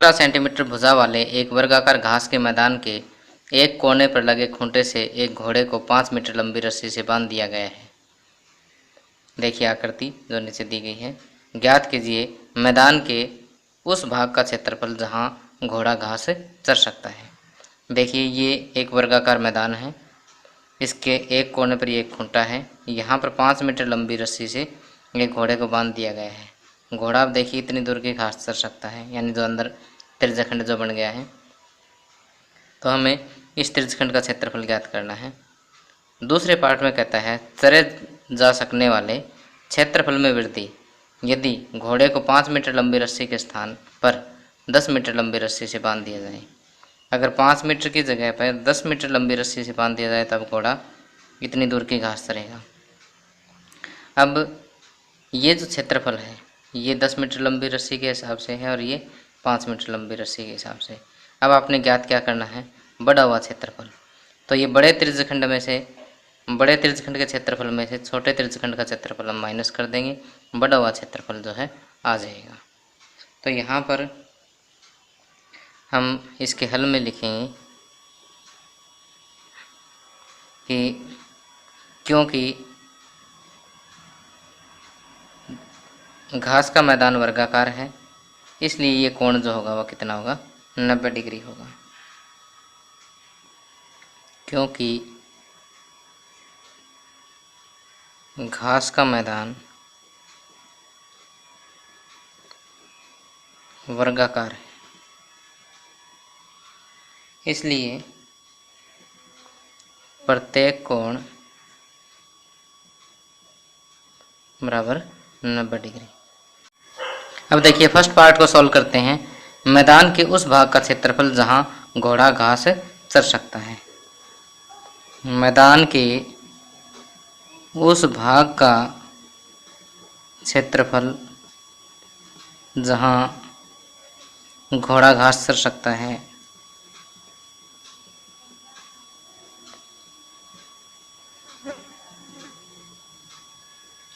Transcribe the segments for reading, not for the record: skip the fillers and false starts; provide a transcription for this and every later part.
17 centimetre भुजा वाले एक वर्गाकार घास के मैदान के एक कोने पर लगे खूंटे से एक घोड़े को 5 मीटर लंबी रस्सी से बांध दिया गया है। देखिए आकृति जो नीचे दी गई है। ज्ञात कीजिए मैदान के उस भाग का क्षेत्रफल जहां घोड़ा घास चर सकता है। देखिए ये एक वर्गाकार मैदान है, इसके एक कोने पर ये एक खूंटा है, यहाँ पर 5 मीटर लंबी रस्सी से एक घोड़े को बांध दिया गया है। घोड़ा आप देखिए इतनी दूर की घास चर सकता है, यानी जो अंदर त्रिज्यखंड जो बन गया है। तो हमें इस त्रिज्यखंड का क्षेत्रफल ज्ञात करना है। दूसरे पार्ट में कहता है चरे जा सकने वाले क्षेत्रफल में वृद्धि यदि घोड़े को 5 मीटर लंबी रस्सी के स्थान पर 10 मीटर लंबी रस्सी से बांध दिया जाए। अगर 5 मीटर की जगह पर 10 मीटर लंबी रस्सी से बांध दिया जाए तब घोड़ा इतनी दूर की घास चरेगा। अब ये जो क्षेत्रफल है ये 10 मीटर लंबी रस्सी के हिसाब से है और ये 5 मीटर लंबी रस्सी के हिसाब से। अब आपने ज्ञात क्या करना है, बढ़ा हुआ क्षेत्रफल। तो ये बड़े त्रिज्यखंड के क्षेत्रफल में से छोटे त्रिज्यखंड का क्षेत्रफल हम माइनस कर देंगे, बढ़ा हुआ क्षेत्रफल जो है आ जाएगा। तो यहाँ पर हम इसके हल में लिखेंगे कि क्योंकि घास का मैदान वर्गाकार है इसलिए ये कोण जो होगा वह कितना होगा, 90 डिग्री होगा। क्योंकि घास का मैदान वर्गाकार है इसलिए प्रत्येक कोण बराबर 90 डिग्री। अब देखिए फर्स्ट पार्ट को सॉल्व करते हैं। मैदान के उस भाग का क्षेत्रफल जहां घोड़ा घास चर सकता है। मैदान के उस भाग का क्षेत्रफल जहां घोड़ा घास चर सकता है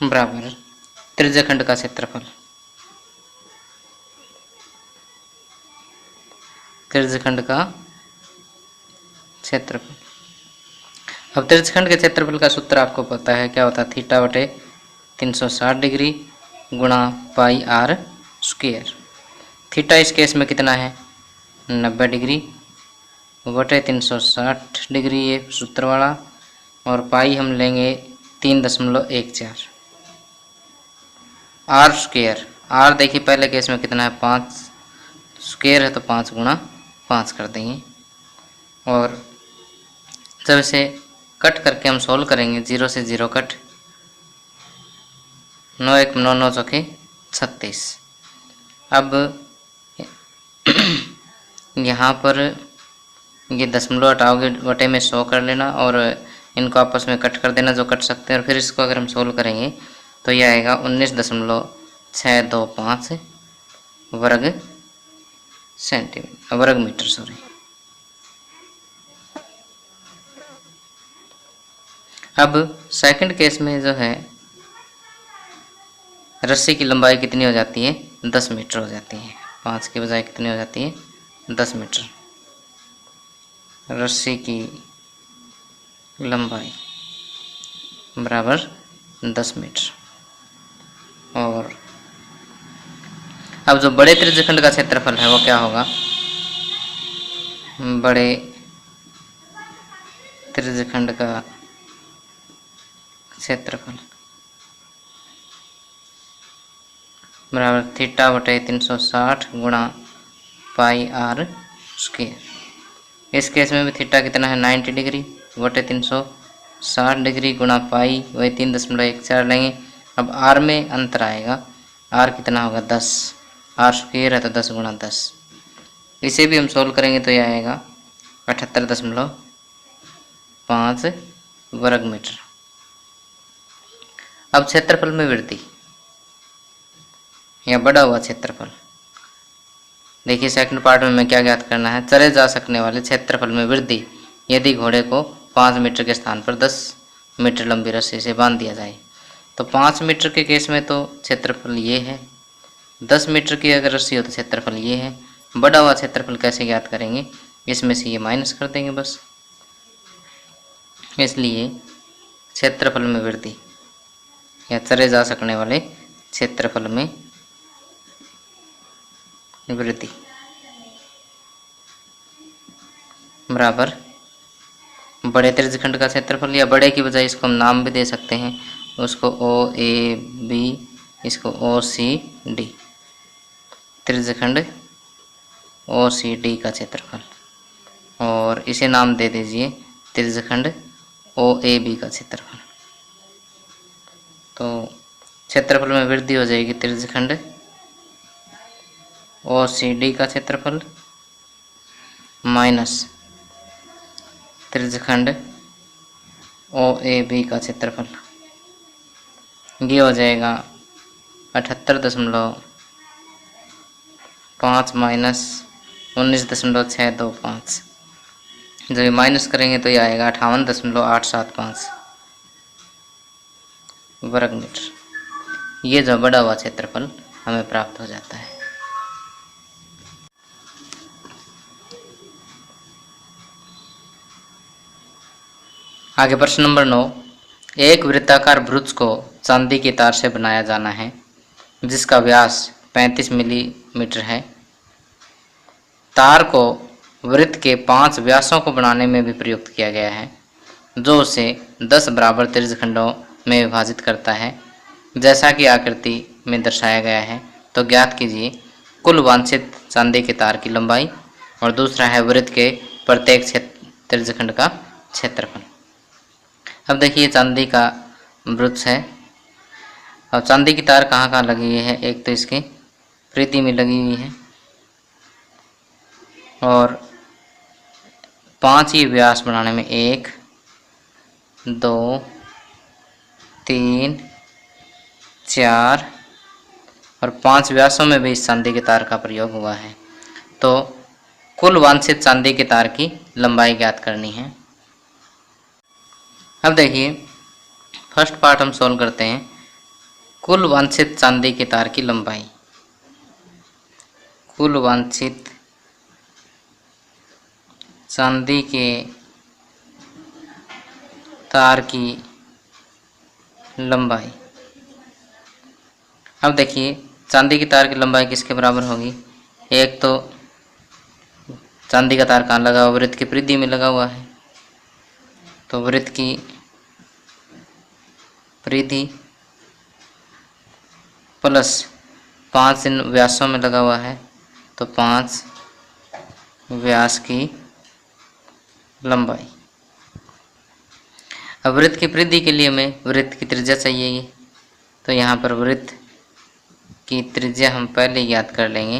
बराबर त्रिज्यखंड का क्षेत्रफल। त्रिज्यखंड का क्षेत्रफल। अब त्रिज्यखंड के क्षेत्रफल का सूत्र आपको पता है, क्या होता है, थीटा बटे 360 डिग्री गुणा पाई आर स्क्वायर। थीटा इस केस में कितना है, 90 डिग्री बटे 360 डिग्री ये सूत्र वाला, और पाई हम लेंगे 3.14। आर स्क्वायर, आर देखिए पहले केस में कितना है 5, स्क्वायर है तो 5 गुणा 5 कर देंगे। और जब इसे कट करके हम सोल्व करेंगे, 0 से 0 कट, 9 1 9 9 चौके 36। अब यहाँ पर ये दशमलव हटाओगे बटे में 100 कर लेना और इनको आपस में कट कर देना जो कट सकते हैं, और फिर इसको अगर हम सोल्व करेंगे तो यह आएगा 19.625 वर्ग मीटर सॉरी। अब सेकंड केस में जो है रस्सी की लंबाई कितनी हो जाती है, 10 मीटर हो जाती है। 5 के बजाय कितनी हो जाती है, 10 मीटर। रस्सी की लंबाई बराबर 10 मीटर। और अब जो बड़े त्रिज्यखंड का क्षेत्रफल है वो क्या होगा, बड़े त्रिज्यखंड का क्षेत्रफल बराबर थीटा बटे 360 गुणा पाई आर स्क्वायर। इस केस में भी थीटा कितना है, 90 डिग्री बटे 360 डिग्री गुणा पाई, वही 3.14 लेंगे। अब आर में अंतर आएगा, आर कितना होगा 10, आर स्क्वायर है तो 10 गुणा 10। इसे भी हम सोल्व करेंगे तो यह आएगा 78.5 वर्ग मीटर। अब क्षेत्रफल में वृद्धि या बढ़ा हुआ क्षेत्रफल, देखिए सेकंड पार्ट में हमें क्या ज्ञात करना है, चले जा सकने वाले क्षेत्रफल में वृद्धि यदि घोड़े को 5 मीटर के स्थान पर 10 मीटर लंबी रस्सी से बांध दिया जाए। तो 5 मीटर के केस में तो क्षेत्रफल ये है, 10 मीटर की अगर रस्सी हो तो क्षेत्रफल ये है, बढ़ा हुआ क्षेत्रफल कैसे ज्ञात करेंगे, इसमें से ये माइनस कर देंगे बस। इसलिए क्षेत्रफल में वृद्धि या चले जा सकने वाले क्षेत्रफल में वृद्धि बराबर बड़े त्रिज्यखंड का क्षेत्रफल, या बड़े की बजाय इसको हम नाम भी दे सकते हैं, उसको ओ ए बी, इसको ओ सी डी, त्रिज्यखंड ओ सी डी का क्षेत्रफल, और इसे नाम दे दीजिए त्रिज्यखंड ओ ए बी का क्षेत्रफल। तो क्षेत्रफल में वृद्धि हो जाएगी त्रिज्यखंड ओ सी डी का क्षेत्रफल माइनस त्रिज्यखंड ओ ए बी का क्षेत्रफल। ये हो जाएगा 78.5 माइनस 19.625। जब ये माइनस करेंगे तो ये आएगा 58.875 वर्ग मीटर। ये जो बढ़ा हुआ क्षेत्रफल हमें प्राप्त हो जाता है। आगे प्रश्न नंबर 9, एक वृत्ताकार वृत्त को चांदी की तार से बनाया जाना है जिसका व्यास 35 मिलीमीटर है। तार को वृत्त के 5 व्यासों को बनाने में भी प्रयुक्त किया गया है जो उसे 10 बराबर त्रिज्यखंडों में विभाजित करता है जैसा कि आकृति में दर्शाया गया है। तो ज्ञात कीजिए कुल वांछित चांदी के तार की लंबाई, और दूसरा है वृत्त के प्रत्येक त्रिज्यखंड का क्षेत्रफल। अब देखिए चांदी का वृत्त है, और चांदी की तार कहाँ कहाँ लगी हुई है, एक तो इसके परिधि में लगी हुई है, और 5 ही व्यास बनाने में 1 2 3 4 और 5 व्यासों में भी इस चांदी के तार का प्रयोग हुआ है। तो कुल वांछित चांदी के तार की लंबाई ज्ञात करनी है। अब देखिए फर्स्ट पार्ट हम सॉल्व करते हैं। कुल वांछित चांदी के तार की लंबाई, कुल वांछित चांदी के तार की लंबाई। अब देखिए चांदी की तार की लंबाई किसके बराबर होगी, एक तो चांदी का तार कहाँ लगा हुआ, वृत्त की परिधि में लगा हुआ है, तो वृत्त की परिधि प्लस 5 इन व्यासों में लगा हुआ है, तो 5 व्यास की लंबाई। अब वृत्त की परिधि के लिए हमें वृत्त की त्रिज्या चाहिए, तो यहाँ पर वृत्त की त्रिज्या हम पहले याद कर लेंगे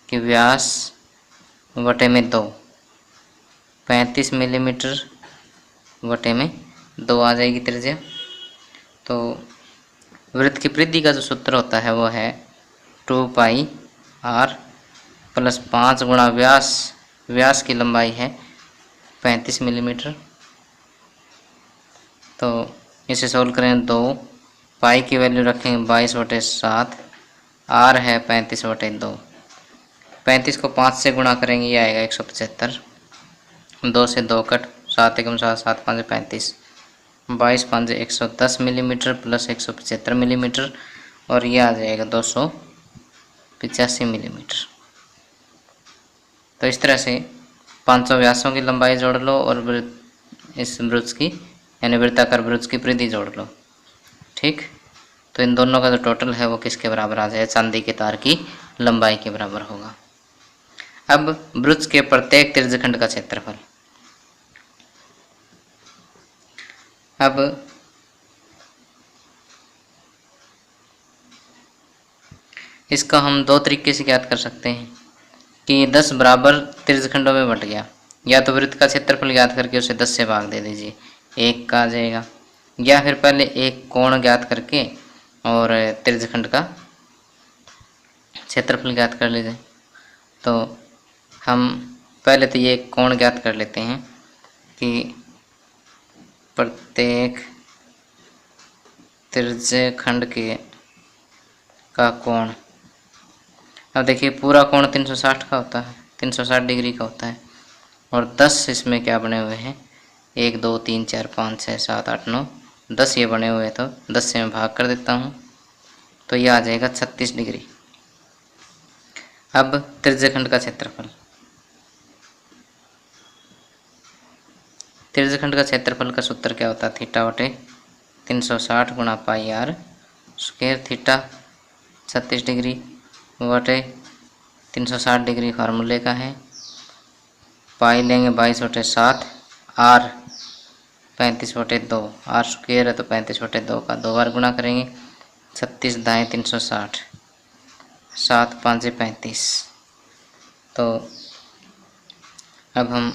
कि व्यास बटे में 2, 35 मिलीमीटर बटे में 2 आ जाएगी त्रिज्या। तो वृत्त की परिधि का जो सूत्र होता है वो है 2 पाई आर प्लस 5 गुणा व्यास, व्यास की लंबाई है 35 मिलीमीटर। तो इसे सोल्व करें, 2 पाई की वैल्यू रखेंगे 22/7, आर है 35/2। 35 को 5 से गुणा करेंगे, ये आएगा 175। 2 से 2 कट, 7 एकम 7, 7 5 35, 22 5 110 मिलीमीटर प्लस 175 मिलीमीटर, और ये आ जाएगा 285 मिलीमीटर। तो इस तरह से 500 व्यासों की लंबाई जोड़ लो और इस वृत्त की यानी वृत्ताकार वृत्त की परिधि जोड़ लो। ठीक, तो इन दोनों का जो टोटल है वो किसके बराबर आ जाए, चांदी के तार की लंबाई के बराबर होगा। अब वृत्त के प्रत्येक त्रिज्यखंड का क्षेत्रफल। अब इसका हम 2 तरीके से ज्ञात कर सकते हैं कि 10 बराबर त्रिज्यखंडों में बंट गया, या तो वृत्त का क्षेत्रफल ज्ञात करके उसे 10 से भाग दे दीजिए, 1 का आ जाएगा, या फिर पहले एक कोण ज्ञात करके और त्रिज्यखंड का क्षेत्रफल ज्ञात कर लीजिए। तो हम पहले तो ये कोण ज्ञात कर लेते हैं कि प्रत्येक त्रिज्यखंड का कोण अब देखिए पूरा कोण 360 का होता है, 360 डिग्री का होता है, और 10 इसमें क्या बने हुए हैं, 1 2 3 4 5 6 7 8 9 10 ये बने हुए, तो 10 से मैं भाग कर देता हूँ, तो ये आ जाएगा 36 डिग्री। अब त्रिज्यखंड का क्षेत्रफल, त्रिज्यखंड का क्षेत्रफल का सूत्र क्या होता है, थीटा बटे 360 गुणा पाई आर स्क्वायर, थीटा 36 डिग्री बटे 360 डिग्री फार्मूले का है, पाई लेंगे 22/7, आर 35/2, आर स्क्वायर है तो 35/2 का 2 बार गुणा करेंगे, 36 दाएँ 360, 7 5 35। तो अब हम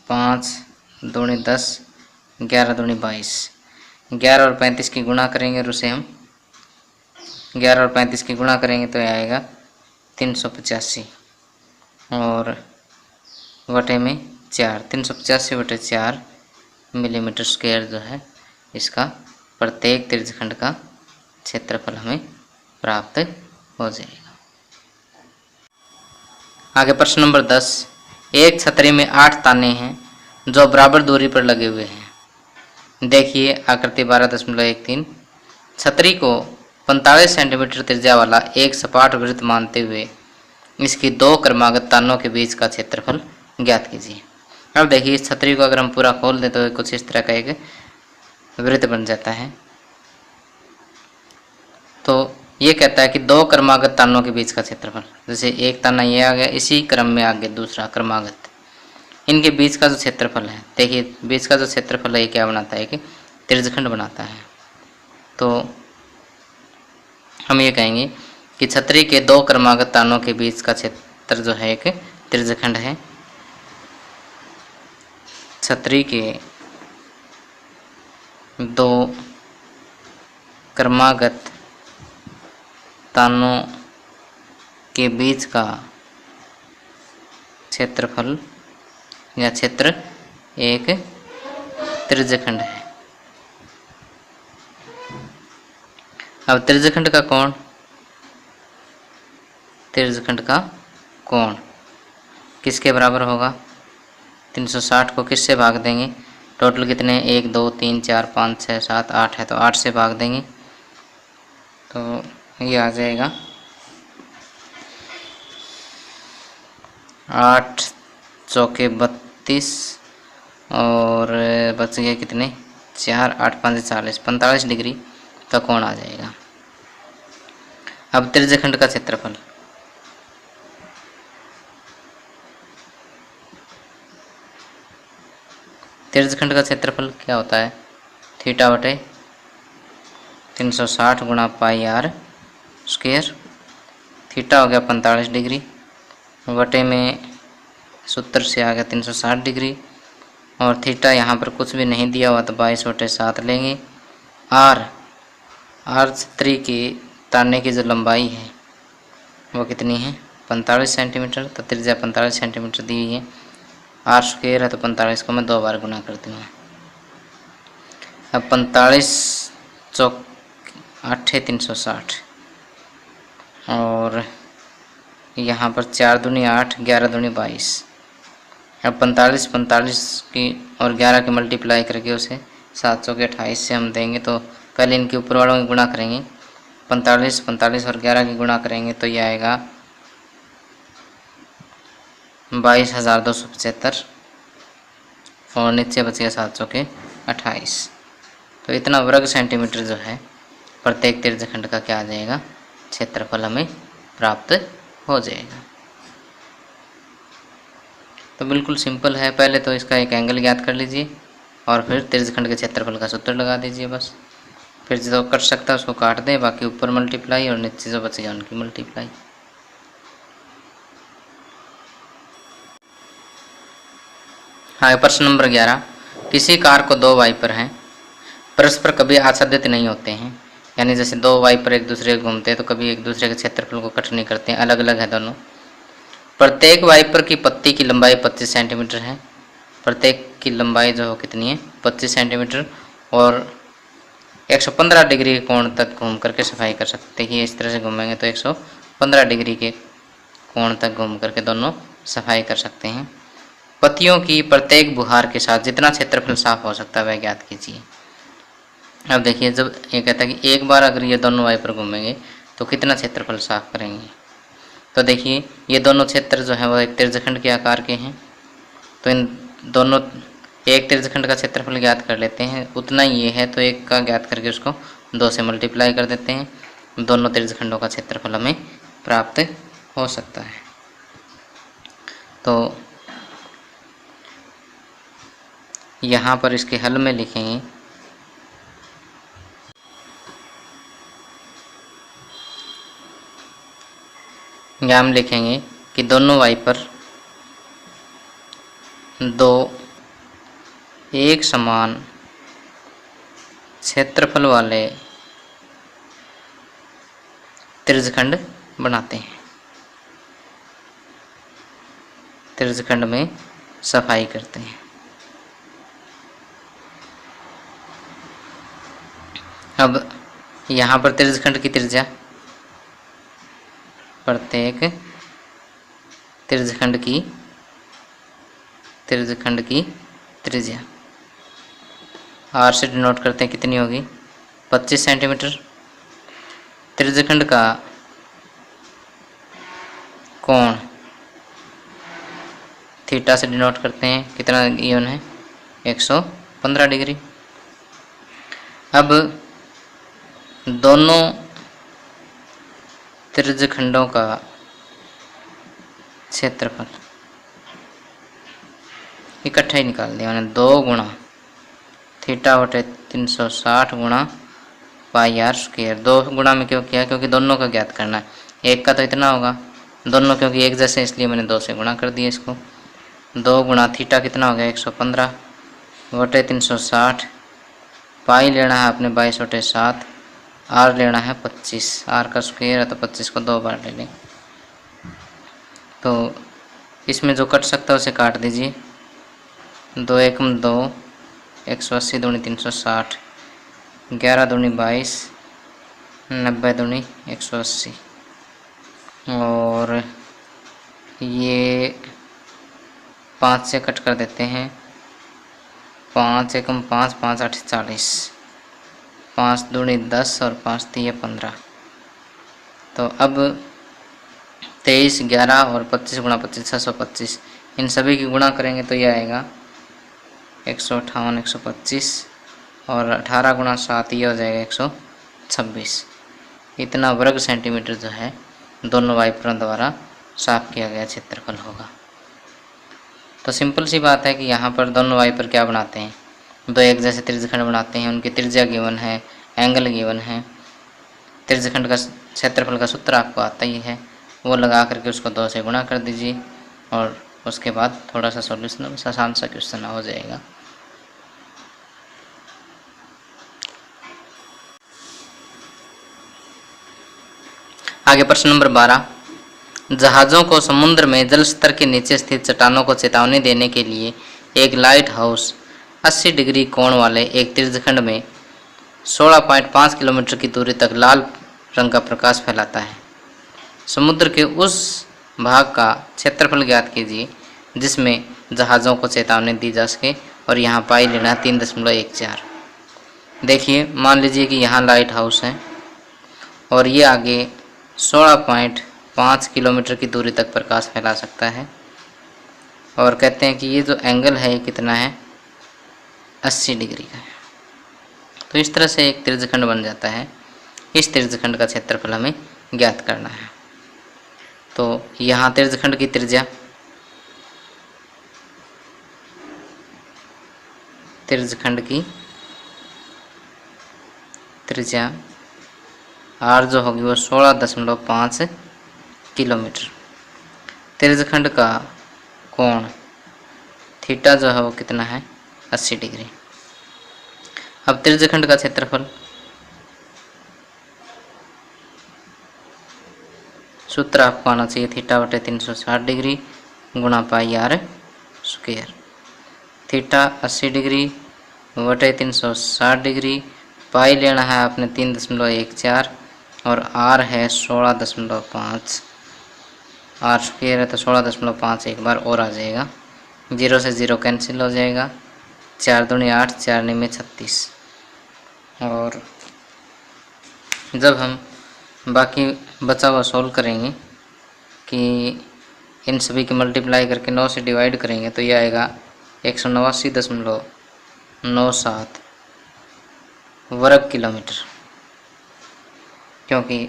5 दूनी 10, 11 दूनी 22, 11 और 35 की गुणा करेंगे और उसे हम 11 और 35 की गुणा करेंगे तो आएगा 385, और बटे में 4, 385/4 मिलीमीटर स्क्वायर जो है इसका प्रत्येक त्रिज्यखंड का क्षेत्रफल हमें प्राप्त हो जाएगा। आगे प्रश्न नंबर 10, एक छतरी में 8 ताने हैं जो बराबर दूरी पर लगे हुए हैं। देखिए आकृति 12.13, छतरी को 45 सेंटीमीटर त्रिज्या वाला एक सपाट वृत्त मानते हुए इसकी 2 क्रमागत तानों के बीच का क्षेत्रफल ज्ञात कीजिए। अब देखिए इस छतरी को अगर हम पूरा खोल दें तो कुछ इस तरह का एक वृत्त बन जाता है। तो ये कहता है कि 2 क्रमागत तानों के बीच का क्षेत्रफल, जैसे एक ताना ये आ गया, इसी क्रम में आगे दूसरा क्रमागत, इनके बीच का जो क्षेत्रफल है, देखिए बीच का जो क्षेत्रफल है ये क्या बनाता है कि त्रिज्यखंड बनाता है। तो हम ये कहेंगे कि छतरी के 2 क्रमागत तानों के बीच का क्षेत्र जो है एक त्रिज्यखंड है। छतरी के 2 क्रमागत तानों के बीच का क्षेत्रफल या क्षेत्र एक त्रिज्यखंड है। अब त्रिज्यखंड का कोण, त्रिज्यखंड का कोण किसके बराबर होगा, 360 को किससे भाग देंगे, टोटल कितने 1 2 3 4 5 6 7 8 है, तो 8 से भाग देंगे तो ये आ जाएगा 8 चौके 32 और बच गए कितने 4, 8 5 40, 45 डिग्री का कोण आ जाएगा। अब त्रिज्यखंड का क्षेत्रफल, त्रिज्यखंड का क्षेत्रफल क्या होता है, थीटा बटे 360 गुणा पाई आर स्क्वायर, थीटा हो गया 45 डिग्री बटे में सूत्र से आ गया 360 डिग्री, और थीटा यहाँ पर कुछ भी नहीं दिया हुआ तो 22/7 लेंगे। आर छतरी की ताने की जो लंबाई है वो कितनी है 45 सेंटीमीटर, तो त्रिज्या 45 सेंटीमीटर दी हुई है, आर स्क्वायर है तो 45 को मैं 2 बार गुना कर दूँगा। अब 45 चौक 8 360 और यहाँ पर 4 दूनी 8, 11 दूनी 22। अब 45 की और 11 की मल्टीप्लाई करके उसे 7 चौके 28 से हम देंगे, तो पहले इनके ऊपर वालों की गुणा करेंगे, 45 और 11 की गुणा करेंगे तो ये आएगा 22,275 और नीचे बचेगा 7 चौके 28। तो इतना वर्ग सेंटीमीटर जो है प्रत्येक त्रिज्यखंड का क्या आ जाएगा, क्षेत्रफल हमें प्राप्त हो जाएगा। तो बिल्कुल सिंपल है, पहले तो इसका एक एंगल ज्ञात कर लीजिए और फिर त्रिज्यखंड के क्षेत्रफल का सूत्र लगा दीजिए बस। फिर जो कट सकता है उसको काट दें, बाकी ऊपर मल्टीप्लाई और नीचे जो बचेगा उनकी मल्टीप्लाई। हाँ, प्रश्न नंबर 11, किसी कार को 2 वाइपर हैं, परस्पर कभी आच्छादित नहीं होते हैं, यानी जैसे 2 वाइपर एक दूसरे को घूमते हैं तो कभी एक दूसरे के क्षेत्रफल को कट नहीं करते हैं, अलग अलग है दोनों। प्रत्येक वाइपर की पत्ती की लंबाई 25 सेंटीमीटर है, प्रत्येक की लंबाई जो कितनी है 25 सेंटीमीटर, और 115 डिग्री के कोण तक घूम करके सफाई कर सकते हैं। इस तरह से घूमेंगे तो 115 डिग्री के कोण तक घूम करके दोनों सफाई कर सकते हैं। पत्तियों की प्रत्येक बुहार के साथ जितना क्षेत्रफल साफ हो सकता है वह ज्ञात कीजिए। अब देखिए, जब ये कहता है कि एक बार अगर ये दोनों वाइपर घूमेंगे तो कितना क्षेत्रफल साफ करेंगे। तो देखिए, ये दोनों क्षेत्र जो है वो एक त्रिज्यखंड के आकार के हैं, तो इन दोनों एक त्रिज्यखंड का क्षेत्रफल ज्ञात कर लेते हैं। उतना ही ये है तो एक का ज्ञात करके उसको 2 से मल्टीप्लाई कर देते हैं, दोनों त्रिज्यखंडों का क्षेत्रफल हमें प्राप्त हो सकता है। तो यहाँ पर इसके हल में लिखेंगे या हम लिखेंगे कि दोनों वाइपर दो एक समान क्षेत्रफल वाले त्रिज्यखंड बनाते हैं, त्रिज्यखंड में सफाई करते हैं। अब यहाँ पर त्रिज्यखंड की त्रिज्या, प्रत्येक त्रिज्यखंड की त्रिज्या आर से डिनोट करते हैं, कितनी होगी 25 सेंटीमीटर। त्रिज्यखंड का कोण थीटा से डिनोट करते हैं, कितना गिवन है 115 डिग्री। अब दोनों त्रिज्यखंडों का क्षेत्रफल इकट्ठा ही निकाल दिया मैंने, 2 गुणा थीटा बटे 360 गुणा पाई आर स्क्वायर। 2 गुणा में क्यों किया, क्योंकि दोनों का ज्ञात करना है। एक का तो इतना होगा, दोनों क्योंकि एक जैसे इसलिए मैंने 2 से गुणा कर दिया इसको। 2 गुणा थीटा कितना हो गया 115 बटे 360, पाई लेना है अपने 22 बटे 7, आर लेना है 25, आर का स्क्वायर है तो 25 को 2 बार ले लें। तो इसमें जो कट सकता है उसे काट दीजिए। 2 एकम 2, 180 दूनी 360, 11 दूनी 22, 90 दूनी 180, और ये 5 से कट कर देते हैं। 5 एकम 5, 5 8 40, 5 दूनी 10 और 5 3 15। तो अब 23, 11 और 25 गुणा 25 625, इन सभी की गुणा करेंगे तो ये आएगा 158 125, और 18 गुणा 7 ये हो जाएगा 126। इतना वर्ग सेंटीमीटर जो है दोनों वाइपरों द्वारा साफ किया गया क्षेत्रफल होगा। तो सिंपल सी बात है कि यहाँ पर दोनों वाइपर क्या बनाते हैं, 2 एक जैसे त्रिज्यखंड बनाते हैं। उनकी त्रिज्या गिवन है, एंगल गिवन है। त्रिज्यखंड का क्षेत्रफल का सूत्र आपको आता ही है, वो लगा करके उसको 2 से गुणा कर दीजिए और उसके बाद थोड़ा सा सॉल्यूशन आसान सा क्वेश्चन हो जाएगा। आगे प्रश्न नंबर 12, जहाज़ों को समुद्र में जल स्तर के नीचे स्थित चट्टानों को चेतावनी देने के लिए एक लाइट हाउस 80 डिग्री कोण वाले एक त्रिज्यखंड में 16.5 किलोमीटर की दूरी तक लाल रंग का प्रकाश फैलाता है। समुद्र के उस भाग का क्षेत्रफल ज्ञात कीजिए जिसमें जहाज़ों को चेतावनी दी जा सके, और यहाँ पाई लेना 3.14। देखिए, मान लीजिए कि यहाँ लाइट हाउस है और ये आगे 16.5 किलोमीटर की दूरी तक प्रकाश फैला सकता है, और कहते हैं कि ये जो एंगल है ये कितना है 80 डिग्री का है। तो इस तरह से एक त्रिज्यखंड बन जाता है। इस त्रिज्यखंड का क्षेत्रफल हमें ज्ञात करना है। तो यहाँ त्रिज्यखंड की त्रिज्या, त्रिज्यखंड की त्रिज्या आर जो होगी वो 16.5 किलोमीटर। त्रिज्यखंड का कोण थीटा जो है वो कितना है 80 डिग्री। अब त्रिज्यखंड का क्षेत्रफल, सूत्र आपको आना चाहिए थीटा बटे 360 डिग्री गुणा पाई आर स्क्वायर। थीटा 80 डिग्री बटे 360 डिग्री, पाई लेना है आपने 3.14 और आर है 16.5। आर स्क्वायर है तो 16.5 एक बार और आ जाएगा। 0 से 0 कैंसिल हो जाएगा। 4 दूनी 8, 4 9 36। और जब हम बाकी बचा हुआ सोल्व करेंगे कि इन सभी की मल्टीप्लाई करके 9 से डिवाइड करेंगे तो ये आएगा 189.97 वर्ग किलोमीटर, क्योंकि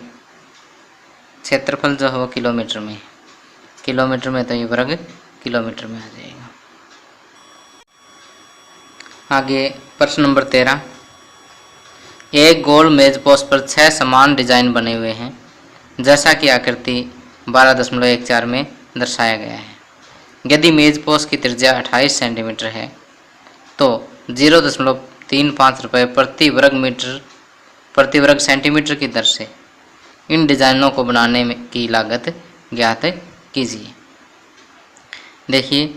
क्षेत्रफल जो है वो किलोमीटर में तो ये वर्ग किलोमीटर में आ जाएगा। आगे प्रश्न नंबर 13। एक गोल मेज पोस्ट पर 6 समान डिजाइन बने हुए हैं जैसा कि आकृति 12.14 में दर्शाया गया है। यदि मेज पोस्ट की त्रिज्या 28 सेंटीमीटर है तो 0.35 रुपये प्रति वर्ग सेंटीमीटर की दर से इन डिजाइनों को बनाने की लागत ज्ञात कीजिए। देखिए,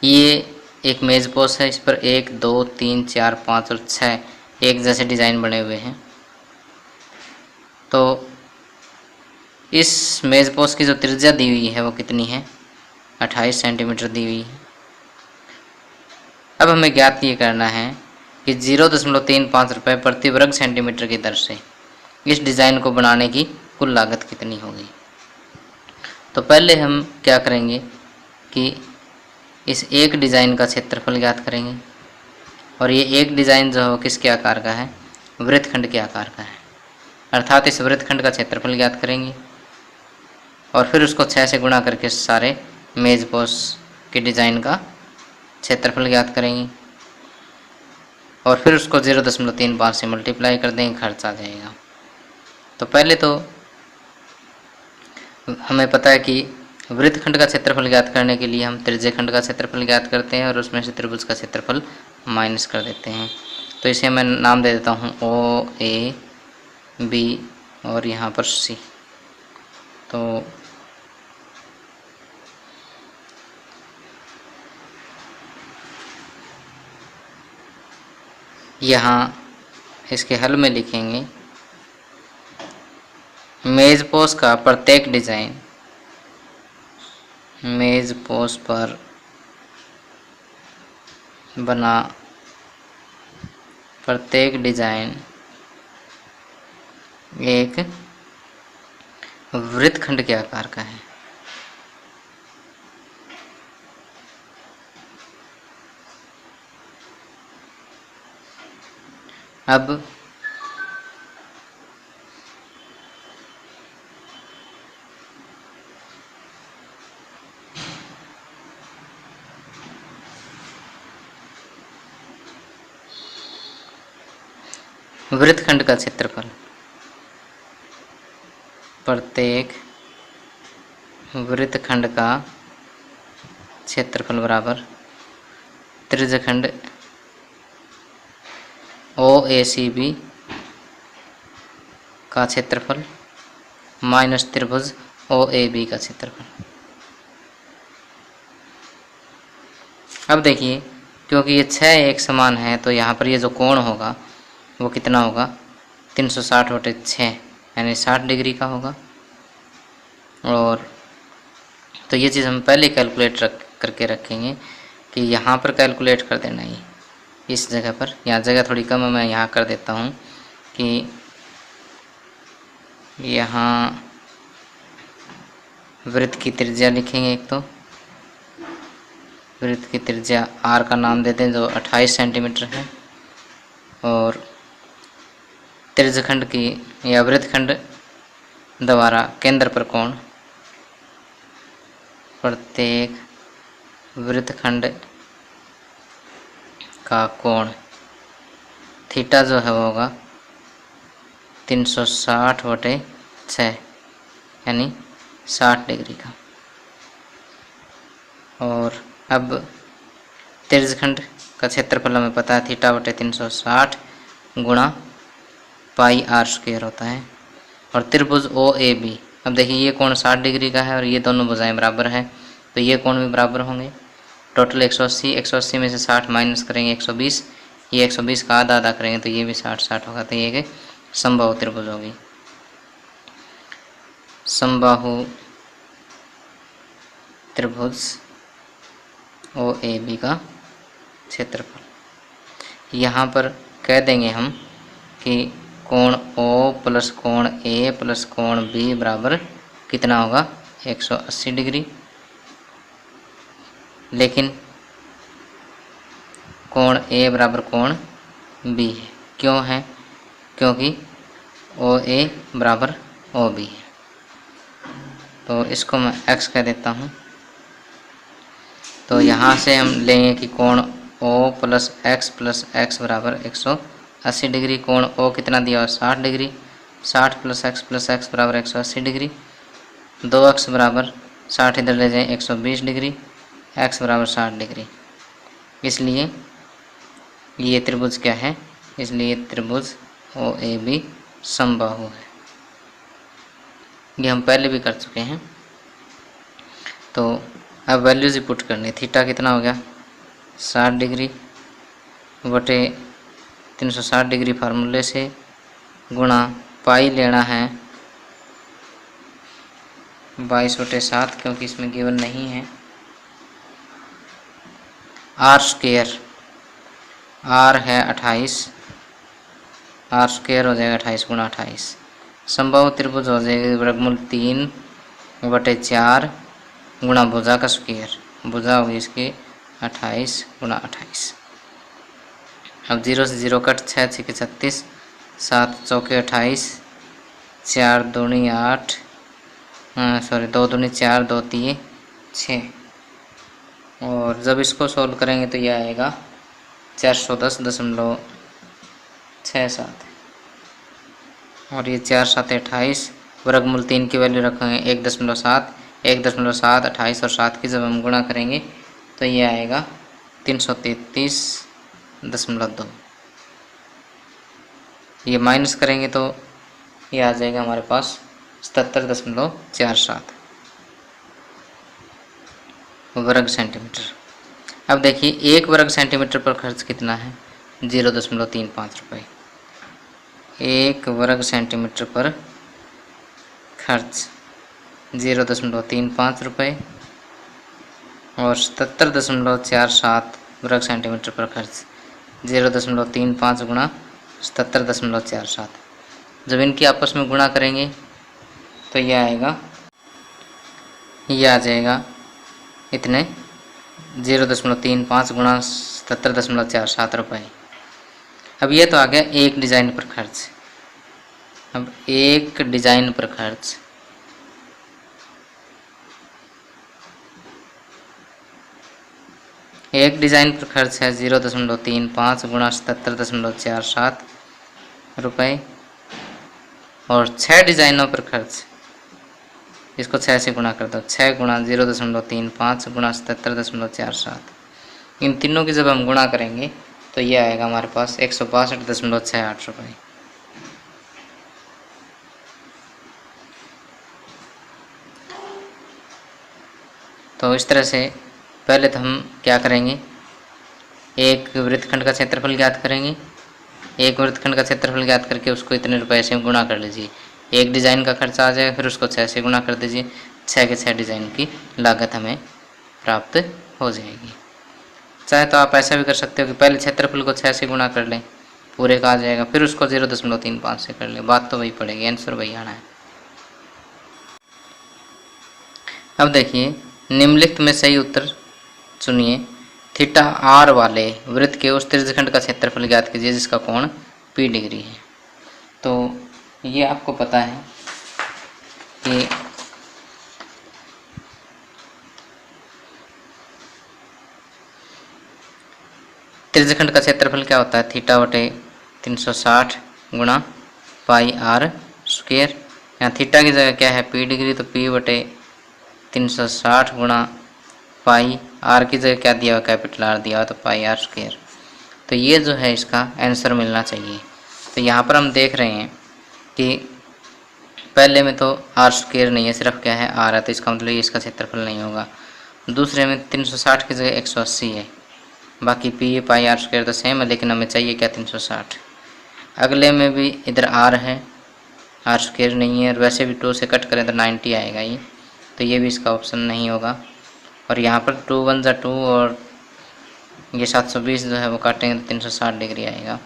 ये एक मेज पोस्ट है, इस पर 1 2 3 4 5 और 6 एक जैसे डिज़ाइन बने हुए हैं। तो इस मेज पोस्ट की जो त्रिज्या दी हुई है वो कितनी है? 28 सेंटीमीटर दी हुई है। अब हमें ज्ञात ये करना है कि 0.35 रुपये प्रति वर्ग सेंटीमीटर की दर से इस डिज़ाइन को बनाने की कुल लागत कितनी होगी। तो पहले हम क्या करेंगे कि इस एक डिज़ाइन का क्षेत्रफल ज्ञात करेंगे, और ये एक डिज़ाइन जो है वो किसके आकार का है? वृत्तखंड के आकार का है। अर्थात इस वृत्तखंड का क्षेत्रफल ज्ञात करेंगे और फिर उसको 6 से गुणा करके सारे मेज पोस्ट के डिज़ाइन का क्षेत्रफल ज्ञात करेंगे और फिर उसको 0.35 से मल्टीप्लाई कर देंगे, खर्च आ जाएगा। तो पहले तो हमें पता है कि वृत्तखंड का क्षेत्रफल ज्ञात करने के लिए हम त्रिज्यखंड का क्षेत्रफल ज्ञात करते हैं और उसमें से त्रिभुज का क्षेत्रफल माइनस कर देते हैं। तो इसे मैं नाम दे देता हूँ ओ ए बी और यहाँ पर सी। तो यहाँ इसके हल में लिखेंगे मेज पोस्ट का प्रत्येक डिज़ाइन मेज पोस्ट पर बना प्रत्येक डिज़ाइन एक वृत्तखंड के आकार का है। अब वृत्तखंड का क्षेत्रफल प्रत्येक वृत्तखंड का क्षेत्रफल बराबर त्रिज्यखंड OACB का क्षेत्रफल माइनस त्रिभुज OAB का क्षेत्रफल। अब देखिए, क्योंकि ये 6 एक समान है तो यहाँ पर ये जो कोण होगा वो कितना होगा? 360 बटे 6 यानी 60 डिग्री का होगा। और तो ये चीज़ हम पहले कैलकुलेट करके रखेंगे कि यहाँ पर कैलकुलेट कर देना ही इस जगह पर। यहाँ जगह थोड़ी कम है, मैं यहाँ कर देता हूँ कि यहाँ वृत्त की त्रिज्या लिखेंगे। एक तो वृत्त की त्रिज्या R का नाम देते हैं जो 28 सेंटीमीटर है, और त्रिज्यखंड की या वृत्तखंड द्वारा केंद्र पर कोण प्रत्येक वृत्तखंड का कोण थीटा जो है वो होगा 360 बटे 6 यानी 60 डिग्री का। और अब त्रिज्यखंड का क्षेत्रफल हमें पता है थीटा बटे 360 गुणा पाई R स्क्वायर होता है। और त्रिभुज OAB, अब देखिए ये कोण 60 डिग्री का है और ये दोनों भुजाएं बराबर हैं तो ये कोण भी बराबर होंगे। टोटल 180, 180 में से 60 माइनस करेंगे 120, ये 120 का आधा आधा करेंगे तो ये भी 60-60 होगा। तो ये समबाहु त्रिभुज होगी। समबाहु त्रिभुज OAB का क्षेत्रफल। यहाँ पर कह देंगे हम कि कोण O प्लस कोण A प्लस कोण B बराबर कितना होगा 180 डिग्री। लेकिन कोण A बराबर कोण B है। क्यों है? क्योंकि OA बराबर OB है। तो इसको मैं x कह देता हूँ। तो यहाँ से हम लेंगे कि कोण O प्लस x बराबर 180 डिग्री। कोण O कितना दिया हुआ 60 डिग्री। 60 प्लस x बराबर 180 डिग्री। 2x बराबर 60 इधर ले जाएं 120 डिग्री। x बराबर 60 डिग्री। इसलिए ये त्रिभुज क्या है? इसलिए त्रिभुज OAB समबाहु है। ये हम पहले भी कर चुके हैं। तो अब वैल्यूज ही पुट करनी। थीटा कितना हो गया 60 डिग्री बटे 360 डिग्री फार्मूले से, गुणा पाई लेना है 22/7 क्योंकि इसमें गिवन नहीं है। r स्क्वायर, r है 28, r स्क्वायर हो जाएगा 28 गुणा 28। समबाहु त्रिभुज हो जाएगी वर्गमूल 3/4 गुणा भुजा का स्क्वायर। भुजा होगी इसकी 28 गुणा 28। अब 0 से 0 कट, 6 6 के 36, 7 चौके 28, 4 दूनी 8, 2 दूनी 4, 2 3 6। और जब इसको सॉल्व करेंगे तो यह आएगा 410.67 और ये 4 7 28। वर्गमूल 3 की वैल्यू रखेंगे 1.7, 1.7 28 और 7 की जब हम गुणा करेंगे तो ये आएगा 333.2। ये माइनस करेंगे तो ये आ जाएगा हमारे पास 77.47 वर्ग सेंटीमीटर। अब देखिए 1 वर्ग सेंटीमीटर पर खर्च कितना है 0.35 रुपये। 1 वर्ग सेंटीमीटर पर खर्च 0.35 रुपये और 77.47 वर्ग सेंटीमीटर पर खर्च 0.35 गुणा 77.47। जब इनकी आपस में गुणा करेंगे तो यह आएगा, यह आ जाएगा इतने 0.35 गुणा 77.47 रुपये। अब ये तो आ गया एक डिज़ाइन पर खर्च। अब एक डिज़ाइन पर खर्च एक डिज़ाइन पर खर्च है 0.35 गुणा 77.47 रुपये और 6 डिज़ाइनों पर खर्च, इसको 6 से गुणा कर दो, 6 गुणा 0.35 गुणा 77.47। इन तीनों की जब हम गुणा करेंगे तो ये आएगा हमारे पास 162.68 रुपये। तो इस तरह से पहले तो हम क्या करेंगे, एक वृत्तखंड का क्षेत्रफल ज्ञात करेंगे। एक वृत्तखंड का क्षेत्रफल ज्ञात करके उसको इतने रुपए से गुणा कर लीजिए। एक डिज़ाइन का खर्चा आ जाएगा, फिर उसको 6 से गुणा कर दीजिए। 6 के 6 डिज़ाइन की लागत हमें प्राप्त हो जाएगी। चाहे तो आप ऐसा भी कर सकते हो कि पहले क्षेत्रफल को 6 से गुणा कर लें, पूरे का आ जाएगा, फिर उसको 0.35 से कर लें, बात तो वही पड़ेगी, आंसर वही आना है। अब देखिए निम्नलिखित में सही उत्तर चुनिए। थीटा आर वाले वृत्त के उस त्रिज्यखंड का क्षेत्रफल ज्ञात कीजिए जिसका कोण P डिग्री है। तो ये आपको पता है कि त्रिज्यखंड का क्षेत्रफल क्या होता है, थीटा बटे 360 गुणा पाई आर स्क्वायर। यहाँ थीटा की जगह क्या है P डिग्री, तो P बटे 360 गुणा पाई, आर की जगह क्या दिया हुआ कैपिटल आर दिया हुआ, तो पाई आर स्क्वायर। तो ये जो है इसका आंसर मिलना चाहिए। तो यहाँ पर हम देख रहे हैं कि पहले में तो आर स्क्वायर नहीं है, सिर्फ क्या है आर है, तो इसका मतलब ये इसका क्षेत्रफल नहीं होगा। दूसरे में 360 की जगह 180 है, बाकी पी पाई आर स्क्वायर तो सेम है, लेकिन हमें चाहिए क्या 360। अगले में भी इधर आर है, आर स्क्वायर नहीं है, और वैसे भी 2 से कट करें तो 90 आएगा ये, तो ये भी इसका ऑप्शन नहीं होगा। और यहाँ पर 2 1 जा 2 और ये 720 जो है वो काटेंगे तो 360 डिग्री आएगा।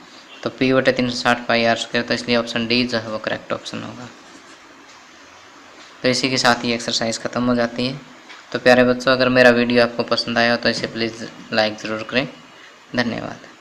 तो P/360 पाई r स्क्वायर, तो इसलिए ऑप्शन डी जो है वो करेक्ट ऑप्शन होगा। तो इसी के साथ ही एक्सरसाइज ख़त्म हो जाती है। तो प्यारे बच्चों, अगर मेरा वीडियो आपको पसंद आया हो तो इसे प्लीज़ लाइक ज़रूर करें। धन्यवाद।